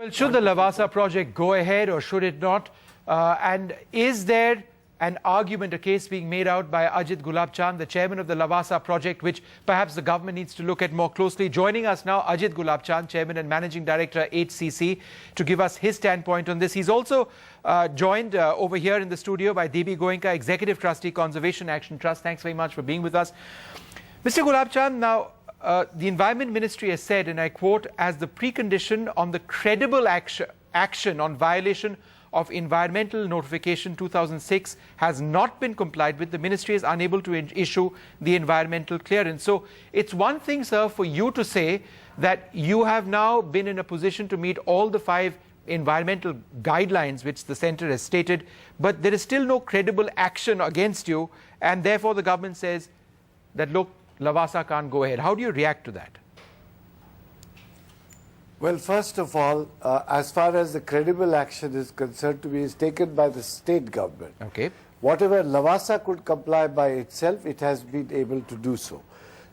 Well, should the Lavasa project go ahead or should it not? And is there an argument, a case being made out by Ajit Gulabchand, the chairman of the Lavasa project, which perhaps the government needs to look at more closely? Joining us now, Ajit Gulabchand, chairman and managing director, HCC, to give us his standpoint on this. He's also joined over here in the studio by Debi Goenka, executive trustee, Conservation Action Trust. Thanks very much for being with us. Mr. Gulabchand, now, the Environment Ministry has said, and I quote, as the precondition on the credible action on violation of Environmental Notification 2006 has not been complied with, the ministry is unable to issue the environmental clearance. So it's one thing, sir, for you to say that you have now been in a position to meet all the 5 environmental guidelines which the centre has stated, but there is still no credible action against you, and therefore the government says that, look, Lavasa can't go ahead. How do you react to that? Well, first of all, as far as the credible action is concerned, is taken by the state government. Okay. Whatever Lavasa could comply by itself, it has been able to do so.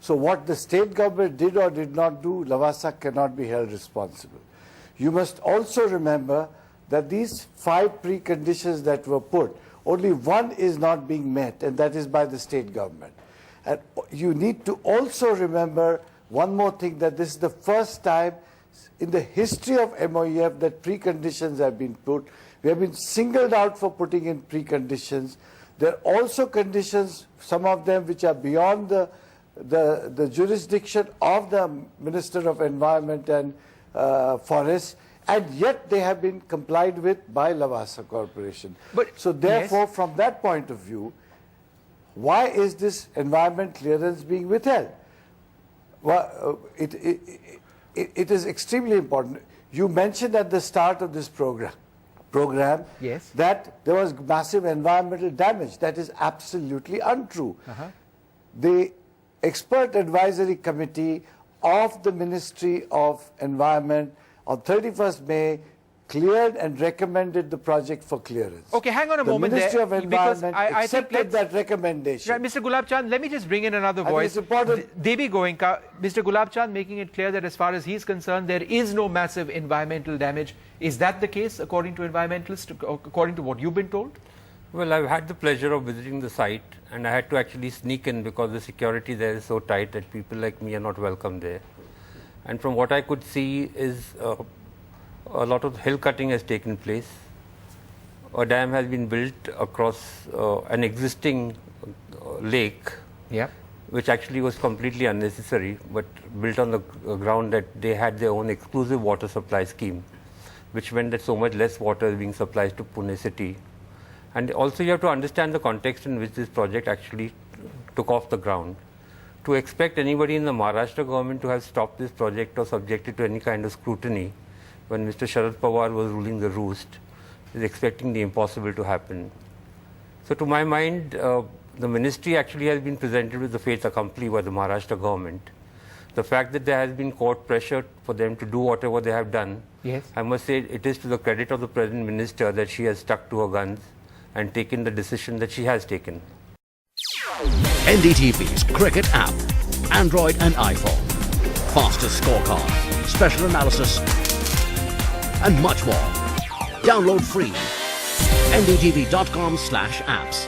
So what the state government did or did not do, Lavasa cannot be held responsible. You must also remember that these 5 preconditions that were put, only one is not being met, and that is by the state government. And you need to also remember one more thing, that this is the first time in the history of MOEF that preconditions have been put. We have been singled out for putting in preconditions. There are also conditions, some of them which are beyond the jurisdiction of the Minister of Environment and Forests, and yet they have been complied with by Lavasa Corporation. So therefore, yes, from that point of view, why is this environment clearance being withheld? Well, it is extremely important. You mentioned at the start of this program yes, that there was massive environmental damage. That is absolutely untrue. The Expert Advisory Committee of the Ministry of Environment on 31st May cleared and recommended the project for clearance. Okay, hang on a moment there. The Ministry of Environment accepted that recommendation. Right, Mr. Gulabchand, let me just bring in another voice. It's important. Debi Goenka, Mr. Gulabchand making it clear that as far as he's concerned, there is no massive environmental damage. Is that the case according to environmentalists, according to what you've been told? Well, I've had the pleasure of visiting the site, and I had to actually sneak in because the security there is so tight that people like me are not welcome there. And from what I could see is a lot of hill cutting has taken place. A dam has been built across an existing lake, which actually was completely unnecessary, but built on the ground that they had their own exclusive water supply scheme, which meant that so much less water is being supplied to Pune city. And also you have to understand the context in which this project actually took off the ground. To expect anybody in the Maharashtra government to have stopped this project or subjected to any kind of scrutiny when Mr. Sharad Pawar was ruling the roost, is expecting the impossible to happen. So to my mind, the ministry actually has been presented with the fait accompli by the Maharashtra government. The fact that there has been court pressure for them to do whatever they have done, yes, I must say it is to the credit of the present minister that she has stuck to her guns and taken the decision that she has taken. NDTV's cricket app, Android and iPhone, fastest scorecard, special analysis, and much more. Download free. ndtv.com/apps.